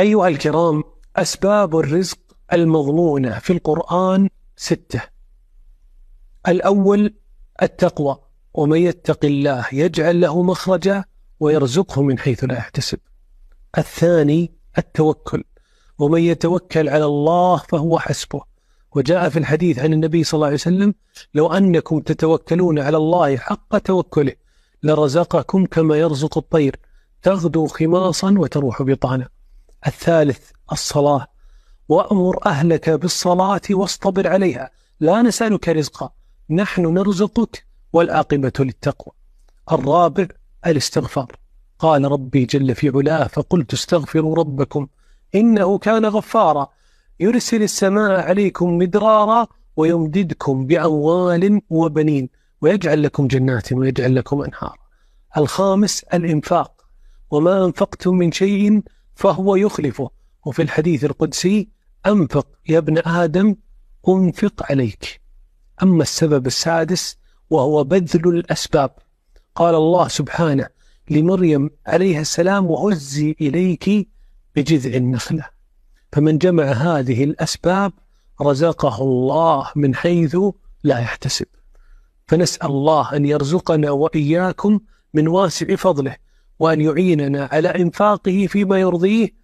أيها الكرام، أسباب الرزق المضمونة في القرآن 6. الأول التقوى، ومن يتق الله يجعل له مخرجا ويرزقه من حيث لا يحتسب. الثاني التوكل، ومن يتوكل على الله فهو حسبه، وجاء في الحديث عن النبي صلى الله عليه وسلم: لو أنكم تتوكلون على الله حق توكله لرزقكم كما يرزق الطير تغدو خماصا وتروح بطانا. الثالث الصلاة، وأمر أهلك بالصلاة واصطبر عليها لا نسألك رزقا نحن نرزقك والعاقبة للتقوى. الرابع الاستغفار، قال ربي جل في علاه: فقلت استغفروا ربكم إنه كان غفارا يرسل السماء عليكم مدرارا ويمددكم بأموال وبنين ويجعل لكم جنات ويجعل لكم أنهارا. الخامس الإنفاق، وما أنفقتم من شيء فهو يخلفه، وفي الحديث القدسي: أنفق يا ابن آدم أنفق عليك. أما السبب السادس وهو بذل الأسباب، قال الله سبحانه لمريم عليها السلام: وهزي إليك بجذع النخلة. فمن جمع هذه الأسباب رزقه الله من حيث لا يحتسب. فنسأل الله أن يرزقنا وإياكم من واسع فضله، وأن يعيننا على إنفاقه فيما يرضيه،